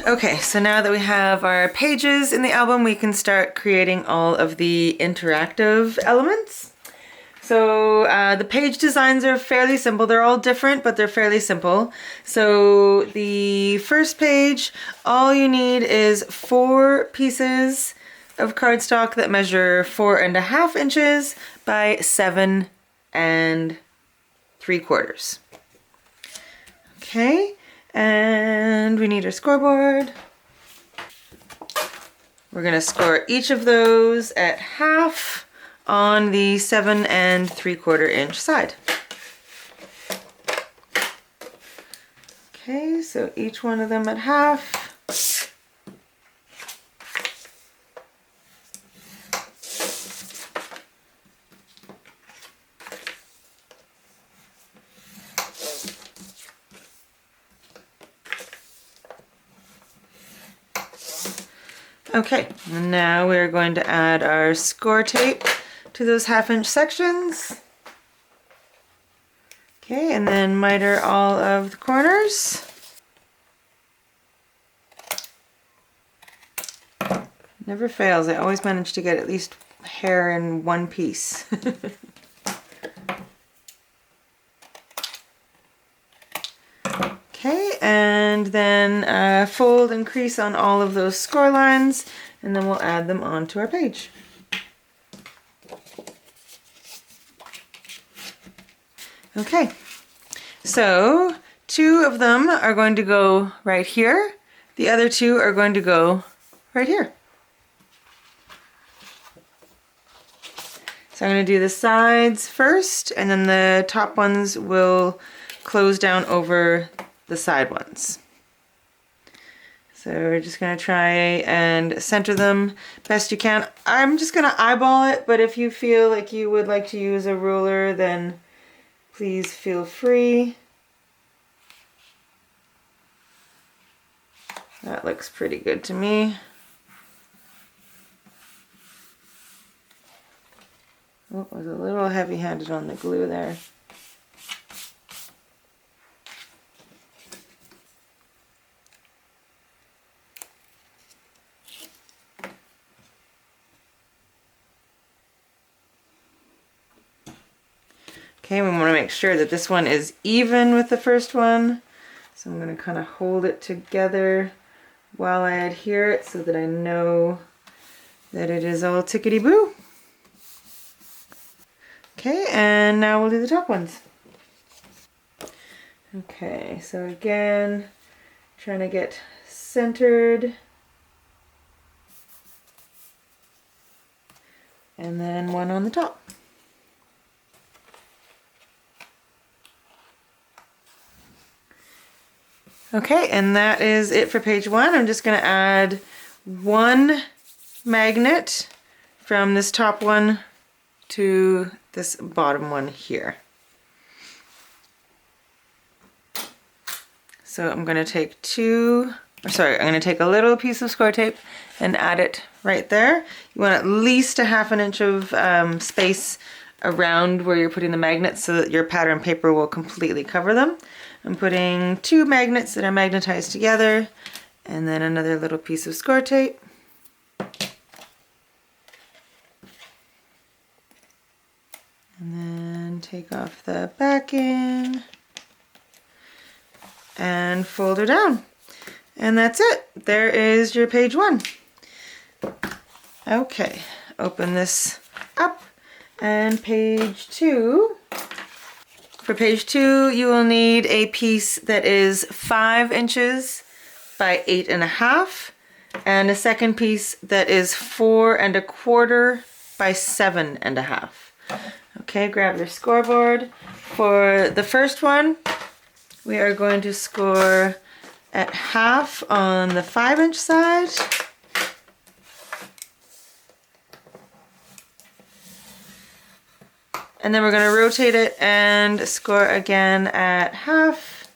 Okay, so now that we have our pages in the album, we can start creating all of the interactive elements. So the page designs are fairly simple. They're all different, but they're fairly simple. So the first page, all you need is 4 pieces of cardstock that measure 4.5 inches by 7 3/4. Okay, and we need our scoreboard. We're gonna score each of those at half on the 7 3/4 inch side. Okay, so each one of them at half. Okay, and now we're going to add our score tape to those 1/2 inch sections. Okay, and then miter all of the corners. Never fails, I always manage to get at least hair in one piece. Okay, and then fold and crease on all of those score lines, and then we'll add them onto our page. Okay, so 2 of them are going to go right here. The other 2 are going to go right here. So I'm going to do the sides first, and then the top ones will close down over the side ones. So we're just going to try and center them best you can. I'm just going to eyeball it, but if you feel like you would like to use a ruler, then please feel free. That looks pretty good to me. Oh, I was a little heavy-handed on the glue there. Okay, we want to make sure that this one is even with the first one. So I'm going to kind of hold it together while I adhere it so that I know that it is all tickety-boo. Okay, and now we'll do the top ones. Okay, so again, trying to get centered. And then one on the top. Okay, and that is it for page 1. I'm just going to add 1 magnet from this top one to this bottom one here. So I'm going to take I'm going to take a little piece of score tape and add it right there. You want at least a 1/2 inch of space around where you're putting the magnets so that your pattern paper will completely cover them. I'm putting 2 magnets that are magnetized together, and then another little piece of score tape. And then take off the backing and fold her down. And that's it. There is your page 1. Okay, open this up, and page 2. For page 2, you will need a piece that is 5 inches by 8.5, and a second piece that is 4.25 by 7.5. Okay, grab your scoreboard. For the first one, we are going to score at half on the 5 inch side. And then we're going to rotate it and score again at half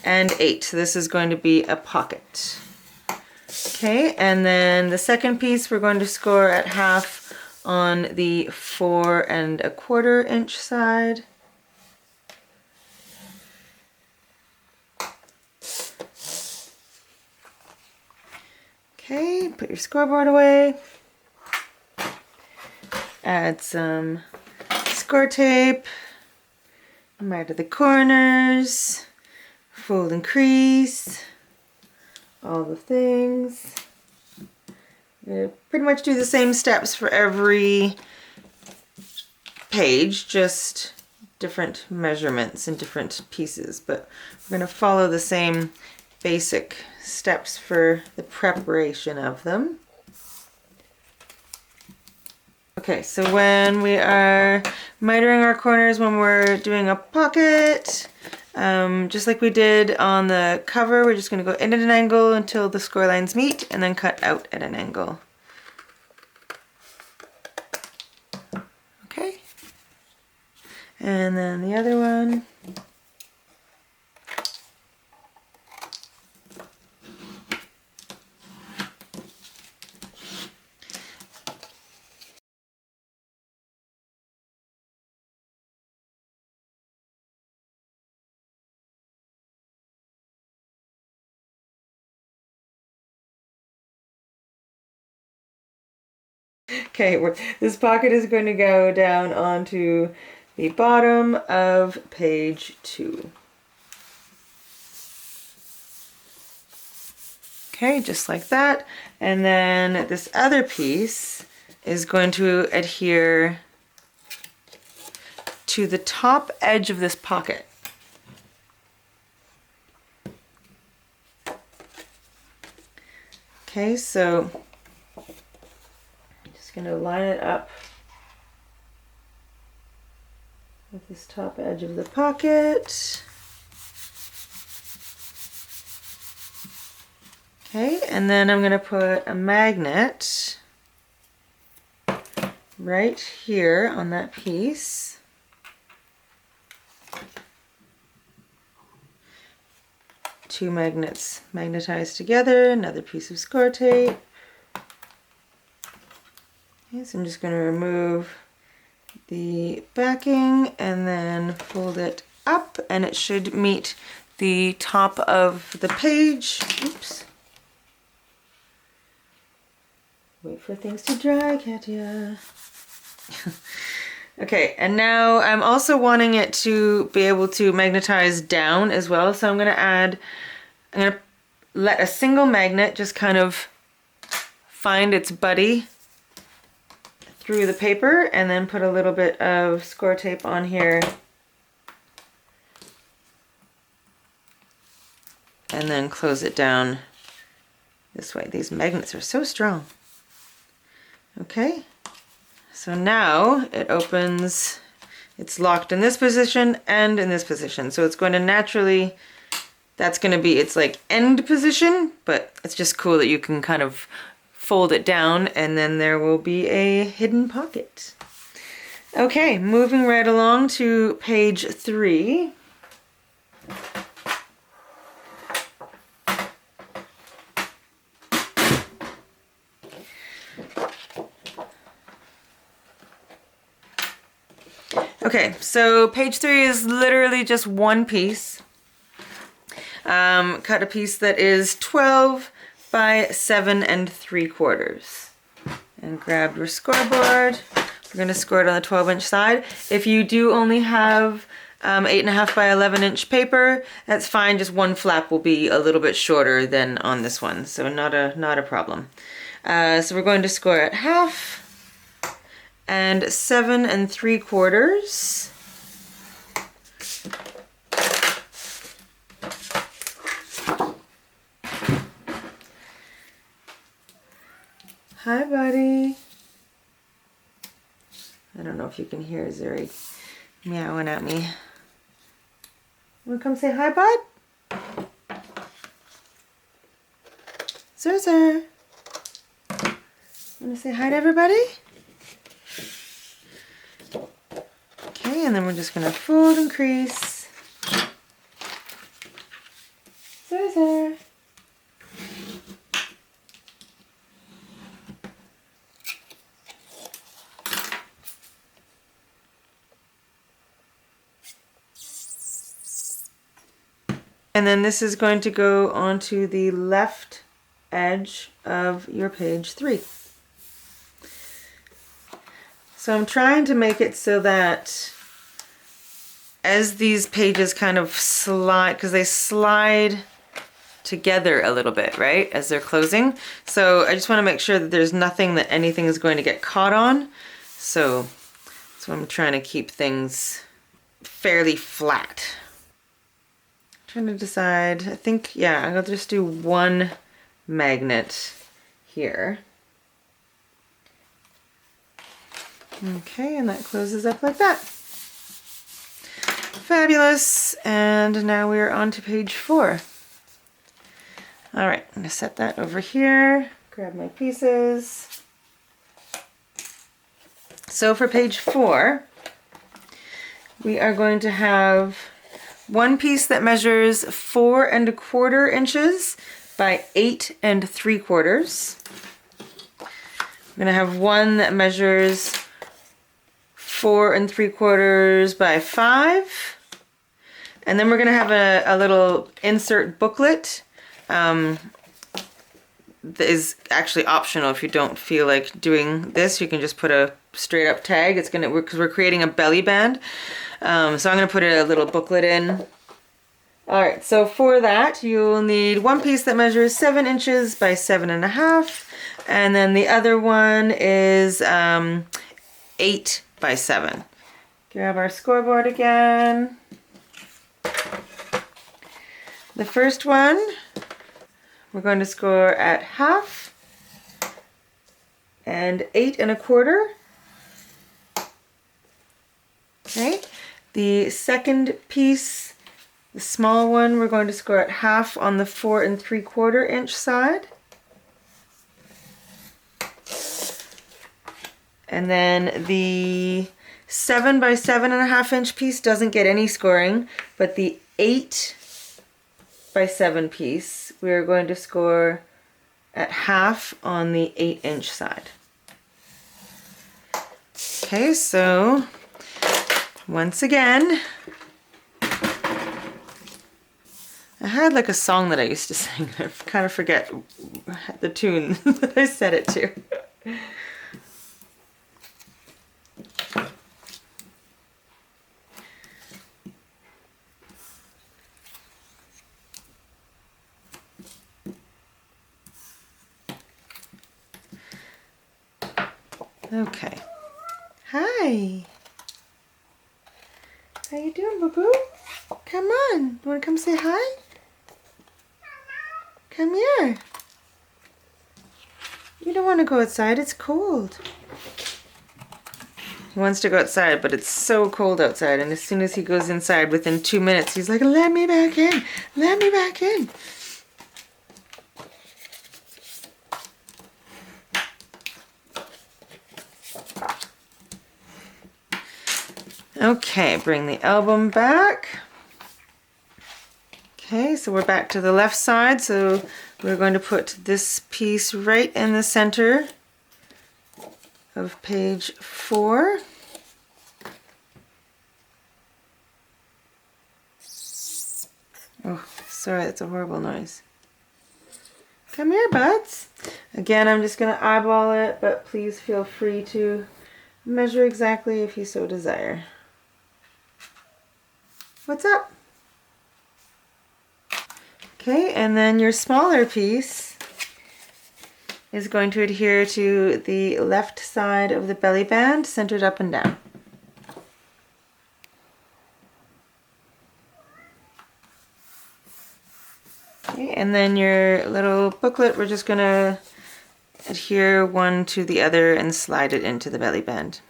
and 8. So this is going to be a pocket. Okay, and then the second piece we're going to score at half on the 4.25 inch side. Okay, put your scoreboard away. Add some score tape. Right to the corners. Fold and crease. All the things. Pretty much do the same steps for every page, just different measurements and different pieces, but we're going to follow the same basic steps for the preparation of them. Okay, so when we are mitering our corners, when we're doing a pocket, just like we did on the cover, we're just going to go in at an angle until the score lines meet and then cut out at an angle. Okay, and then the other one. Okay, this pocket is going to go down onto the bottom of page 2. Okay, just like that. And then this other piece is going to adhere to the top edge of this pocket. Okay, so I'm just going to line it up with this top edge of the pocket. Okay, and then I'm going to put a magnet right here on that piece. Two magnets magnetized together, another piece of score tape. Okay, so I'm just going to remove the backing and then fold it up, and it should meet the top of the page. Oops. Wait for things to dry, Katya. Okay, and now I'm also wanting it to be able to magnetize down as well, so I'm going to let a single magnet just kind of find its buddy through the paper and then put a little bit of score tape on here and then close it down this way. These magnets are so strong. Okay, so now it opens, it's locked in this position and in this position, so it's going to naturally, that's going to be its like end position, but it's just cool that you can kind of fold it down and then there will be a hidden pocket. Okay, moving right along to page 3. Okay, so page 3 is literally just one piece. Cut a piece that is 12 by 7 3/4. And grab your scoreboard. We're going to score it on the 12-inch side. If you do only have 8.5 by 11-inch paper, that's fine. Just one flap will be a little bit shorter than on this one, so not a problem. So we're going to score at half and 7 3/4. Hi, buddy. I don't know if you can hear Zuri meowing at me. Wanna come say hi, bud? Zur. Wanna say hi to everybody? Okay, and then we're just gonna fold and crease. Zur. And then this is going to go onto the left edge of your page 3. So I'm trying to make it so that as these pages kind of slide, because they slide together a little bit, right, as they're closing. So I just want to make sure that there's nothing that anything is going to get caught on. So I'm trying to keep things fairly flat. Trying to decide, I think, yeah, I'll just do one magnet here. Okay, and that closes up like that. Fabulous, and now we're on to page 4. All right, I'm gonna set that over here, grab my pieces. So for page 4, we are going to have one piece that measures 4 1/4 inches by 8 3/4. I'm gonna have one that measures 4 3/4 by 5. And then we're gonna have a little insert booklet that is actually optional. If you don't feel like doing this, you can just put a straight up tag. It's gonna work because we're creating a belly band. So I'm gonna put a little booklet in. All right, so for that, you'll need one piece that measures 7 inches by 7.5. And then the other one is 8 by 7. Grab our scoreboard again. The first one, we're going to score at 1/2 and 8 1/4. Okay, the second piece, the small one, we're going to score at 1/2 on the 4 3/4 inch side. And then the 7 by 7.5 inch piece doesn't get any scoring, but the 8 by 7 piece, we're going to score at 1/2 on the 8 inch side. Okay, so once again, I had like a song that I used to sing. I kind of forget the tune that I set it to. Okay. Hi. How you doing, boo-boo? Come on. You want to come say hi? Come here. You don't want to go outside. It's cold. He wants to go outside, but it's so cold outside. And as soon as he goes inside, within 2 minutes, he's like, let me back in. Let me back in. Okay, bring the album back. Okay, so we're back to the left side, so we're going to put this piece right in the center of page 4. Oh, sorry, that's a horrible noise. Come here, buds. Again, I'm just going to eyeball it, but please feel free to measure exactly if you so desire. What's up? Okay, and then your smaller piece is going to adhere to the left side of the belly band, centered up and down. Okay, and then your little booklet, we're just going to adhere one to the other and slide it into the belly band.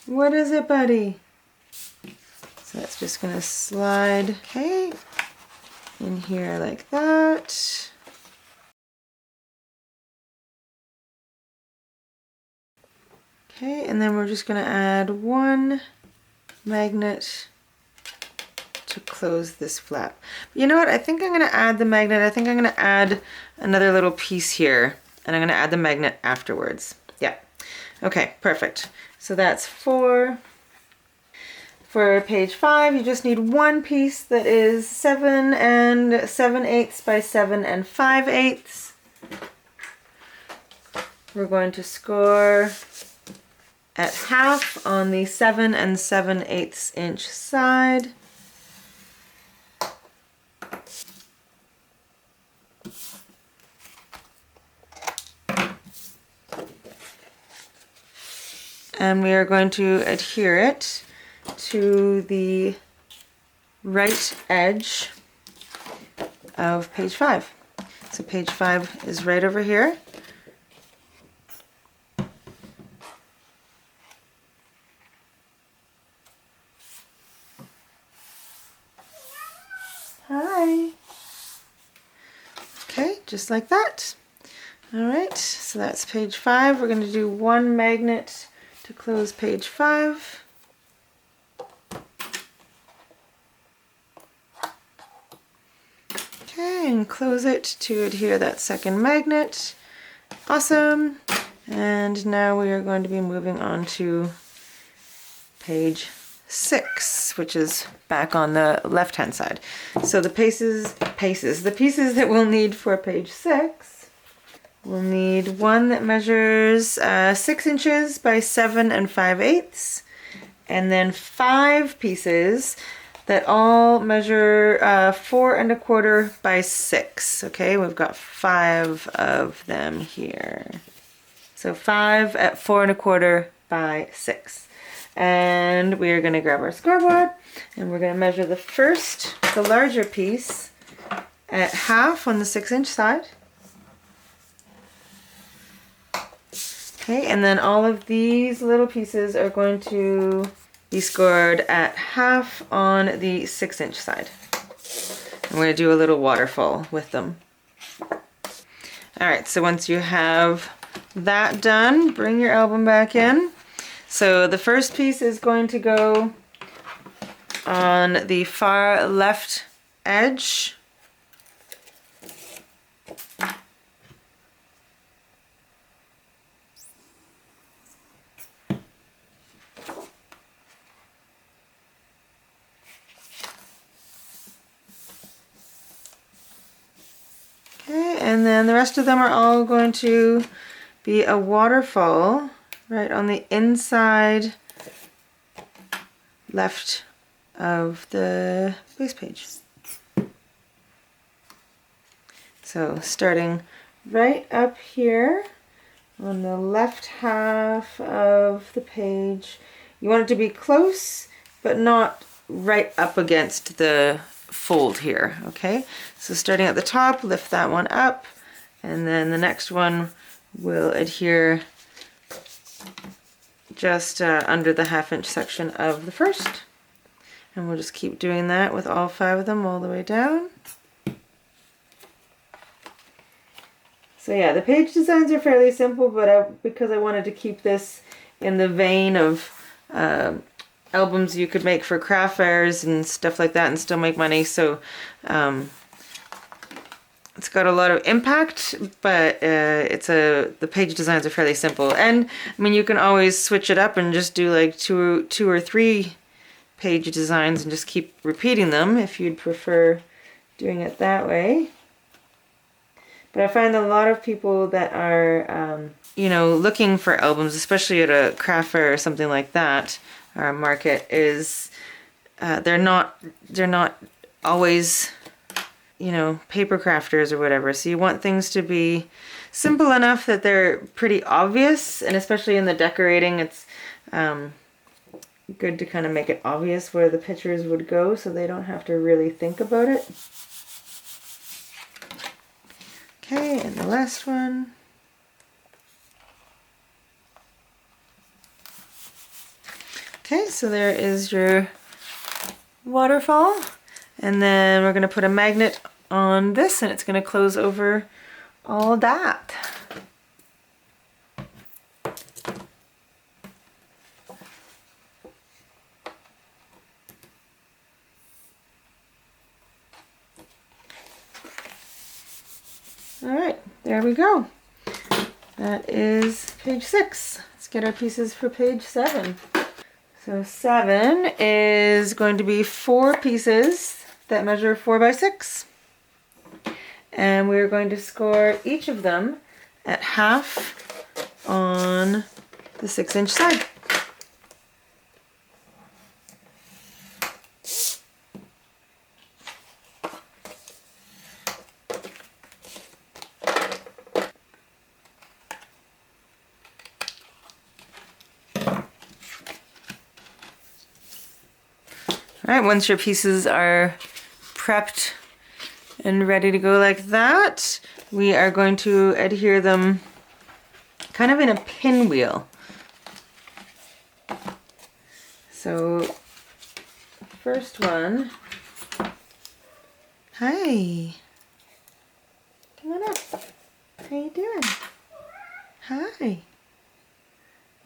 What is it, buddy? So that's just going to slide, okay, in here like that. Okay, and then we're just going to add one magnet to close this flap. But you know what? I think I'm going to add the magnet. I think I'm going to add another little piece here, and I'm going to add the magnet afterwards. Yeah. Okay, perfect. So that's 4. For page 5, you just need one piece that is 7 7/8 by 7 5/8. We're going to score at half on the 7 7/8 inch side. And we are going to adhere it to the right edge of page 5. So page 5 is right over here. Hi. Okay, just like that. All right, so that's page 5. We're going to do one magnet to close page 5. Okay, and close it to adhere that second magnet. Awesome. And now we are going to be moving on to page 6, which is back on the left-hand side. So the the pieces that we'll need for page 6, we'll need one that measures 6 inches by 7 5/8, and then 5 pieces that all measure 4 1/4 by 6. Okay, we've got 5 of them here. So 5 at 4 1/4 by 6. And we're going to grab our scoreboard and we're going to measure the larger piece at half on the 6 inch side. Okay, and then all of these little pieces are going to be scored at half on the 6 inch side. And we're going to do a little waterfall with them. Alright, so once you have that done, bring your album back in. So the first piece is going to go on the far left edge. Okay, and then the rest of them are all going to be a waterfall right on the inside left of the base page. So starting right up here on the left half of the page, you want it to be close but not right up against the fold here, okay? So starting at the top, lift that one up, and then the next one will adhere just under the 1/2 inch section of the first. And we'll just keep doing that with all 5 of them all the way down. So yeah, the page designs are fairly simple, but because I wanted to keep this in the vein of albums you could make for craft fairs and stuff like that and still make money, so it's got a lot of impact, but the page designs are fairly simple. And I mean, you can always switch it up and just do like two or 3 page designs and just keep repeating them if you'd prefer doing it that way. But I find a lot of people that are, you know, looking for albums, especially at a craft fair or something like that, or a market, is they're not always, you know, paper crafters or whatever. So you want things to be simple enough that they're pretty obvious, and especially in the decorating, it's good to kind of make it obvious where the pictures would go so they don't have to really think about it. Okay, and the last one. Okay, so there is your waterfall. And then we're going to put a magnet on this and it's going to close over all that. Alright, there we go. That is page 6. Let's get our pieces for page 7. So 7 is going to be 4 pieces that measure 4 by 6. And we're going to score each of them at half on the 6-inch side. Alright, once your pieces are prepped and ready to go like that, we are going to adhere them kind of in a pinwheel. So, first one, hi, come on up, how you doing? Hi,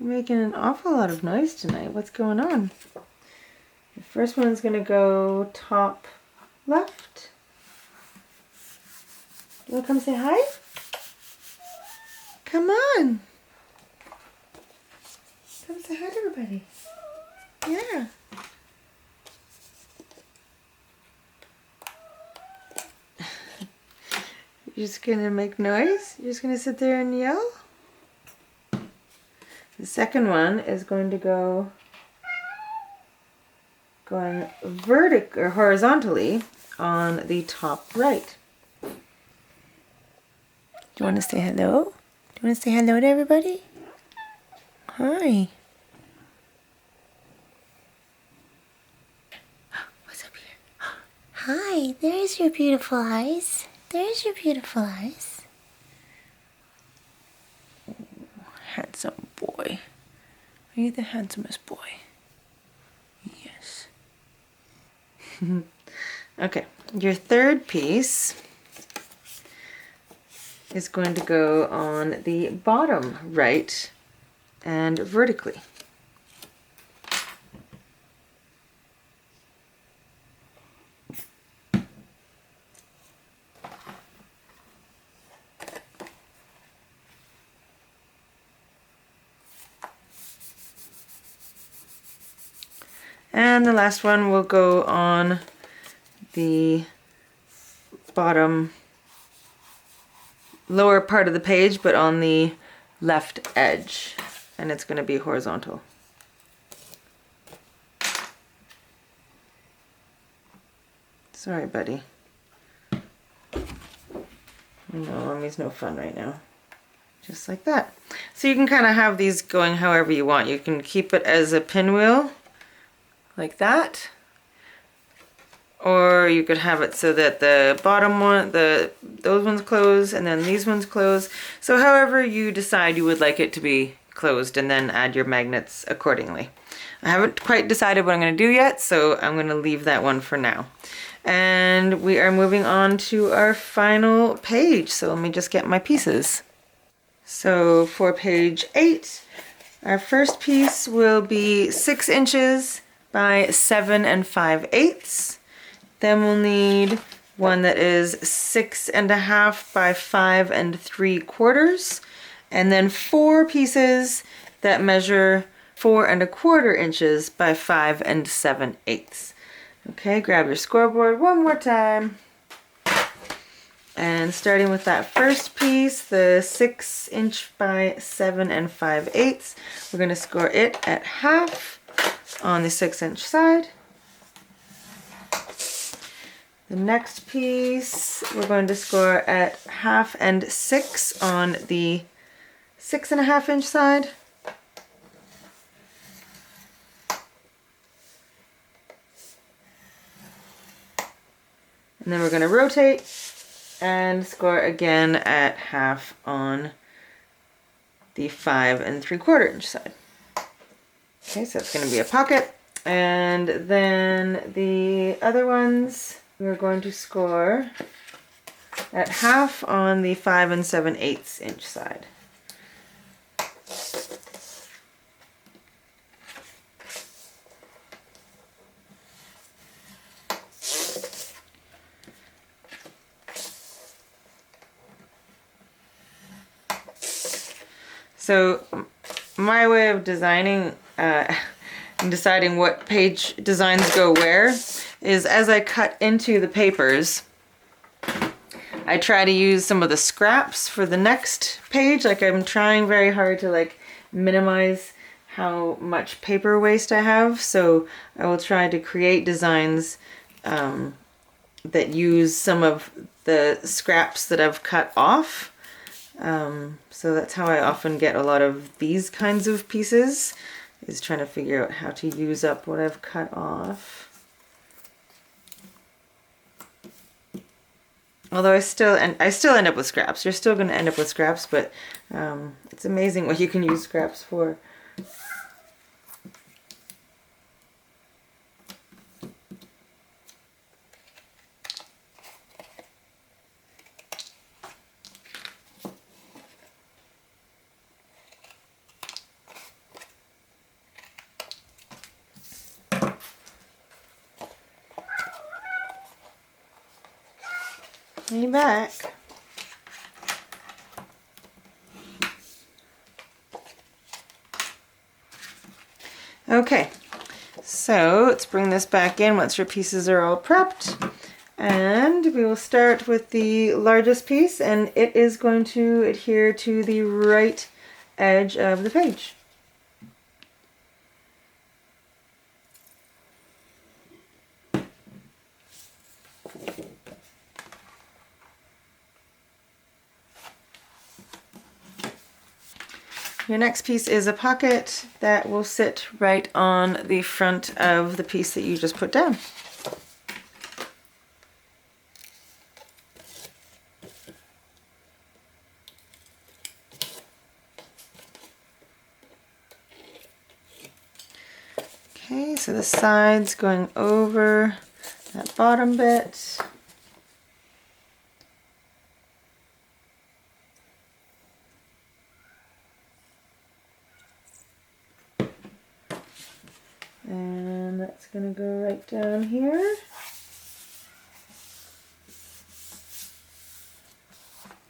you're making an awful lot of noise tonight, what's going on? The first one's going to go top left. You want to come say hi? Come on. Come say hi to everybody. Yeah. You're just going to make noise? You're just going to sit there and yell? The second one is going to go going vertically or horizontally on the top right. Do you want to say hello? Do you want to say hello to everybody? Hi. What's up here? Hi, there's your beautiful eyes. There's your beautiful eyes. Oh, handsome boy. Are you the handsomest boy? Yes. Okay, your third piece is going to go on the bottom right and vertically. And the last one will go on the bottom lower part of the page, but on the left edge, and it's going to be horizontal. Sorry, buddy. No, Mommy's no fun right now. Just like that. So you can kind of have these going however you want. You can keep it as a pinwheel, like that. Or you could have it so that the bottom one, those ones close, and then these ones close. So however you decide you would like it to be closed, and then add your magnets accordingly. I haven't quite decided what I'm going to do yet, so I'm going to leave that one for now. And we are moving on to our final page, so let me just get my pieces. So for page 8, our first piece will be 6 inches by 7 5/8. Then we'll need one that is 6.5 by 5 3/4, and then 4 pieces that measure 4 1/4 inches by 5 7/8. Okay, grab your scoreboard one more time. And starting with that first piece, the 6 inch by 7 5/8, we're going to score it at half on the 6 inch side. The next piece we're going to score at half and 6 on the 6.5 inch side. And then we're going to rotate and score again at half on the 5 3/4 inch side. Okay, so it's going to be a pocket. And then the other ones we're going to score at half on the 5 7/8 inch side. So my way of designing and deciding what page designs go where is as I cut into the papers, I try to use some of the scraps for the next page. Like I'm trying very hard to like minimize how much paper waste I have. So I will try to create designs that use some of the scraps that I've cut off. So that's how I often get a lot of these kinds of pieces, is trying to figure out how to use up what I've cut off. Although I still end up with scraps. You're still going to end up with scraps, but it's amazing what you can use scraps for. You back. Okay, so let's bring this back in once your pieces are all prepped. And we will start with the largest piece, and it is going to adhere to the right edge of the page. Your next piece is a pocket that will sit right on the front of the piece that you just put down. Okay, so the sides going over that bottom bit. And that's going to go right down here.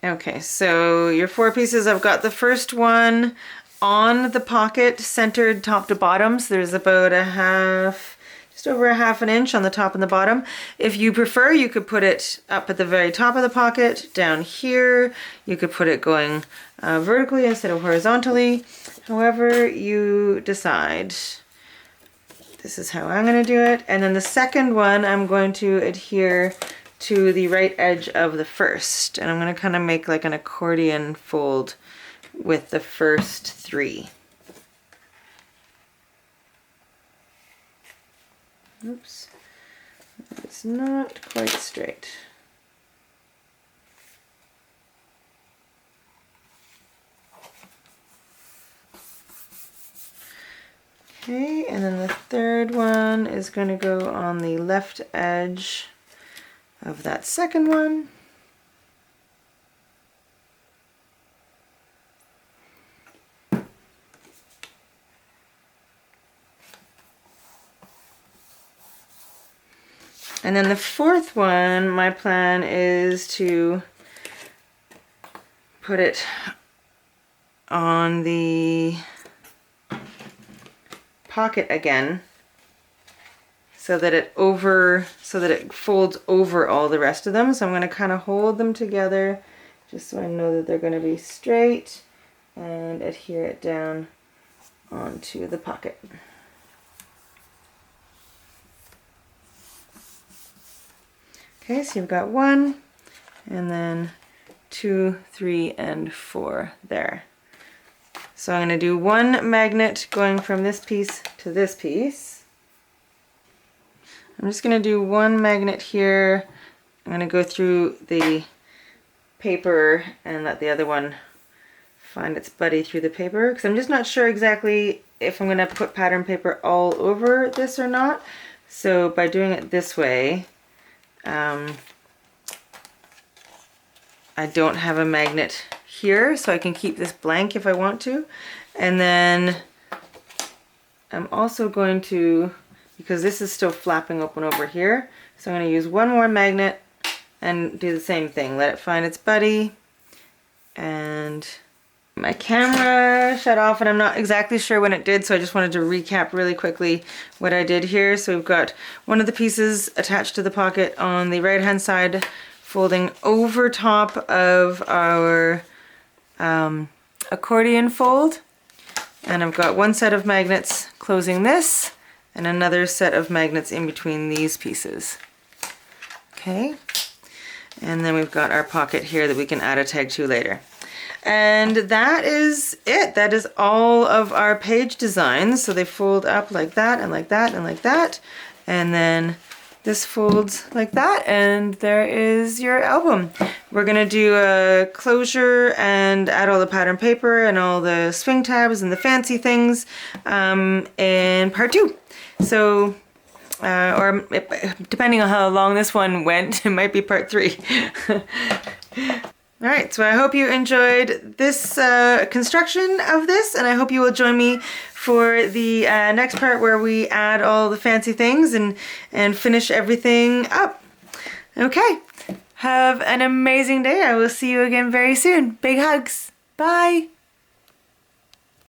Okay, so your 4 pieces, I've got the first one on the pocket, centered top to bottom. So there's about just over a half an inch on the top and the bottom. If you prefer, you could put it up at the very top of the pocket, down here. You could put it going vertically instead of horizontally. However you decide. This is how I'm going to do it. And then the second one, I'm going to adhere to the right edge of the first. And I'm going to kind of make like an accordion fold with the first 3. Oops, it's not quite straight. Okay, and then the third one is going to go on the left edge of that second one. And then the fourth one, my plan is to put it on the pocket again, so that it folds over all the rest of them. So I'm going to kind of hold them together just so I know that they're going to be straight, and adhere it down onto the pocket. Okay, so you've got 1, and then 2, 3, and 4 there. So I'm going to do 1 magnet going from this piece to this piece. I'm just going to do 1 magnet here. I'm going to go through the paper and let the other one find its buddy through the paper, because I'm just not sure exactly if I'm going to put pattern paper all over this or not. So by doing it this way, I don't have a magnet here, so I can keep this blank if I want to. And then I'm also going to, because this is still flapping open over here, so I'm going to use 1 more magnet and do the same thing. Let it find its buddy and My camera shut off and I'm not exactly sure when it did, so I just wanted to recap really quickly what I did here. So we've got one of the pieces attached to the pocket on the right hand side, folding over top of our accordion fold. And I've got one set of magnets closing this and another set of magnets in between these pieces. Okay, and then we've got our pocket here that we can add a tag to later. And that is it. That is all of our page designs. So they fold up like that and like that and like that. And then this folds like that, and there is your album. We're gonna do a closure and add all the pattern paper and all the swing tabs and the fancy things in part 2. So, or depending on how long this one went, it might be part 3. All right, so I hope you enjoyed this construction of this, and I hope you will join me for the next part where we add all the fancy things and finish everything up. Okay, have an amazing day. I will see you again very soon. Big hugs. Bye.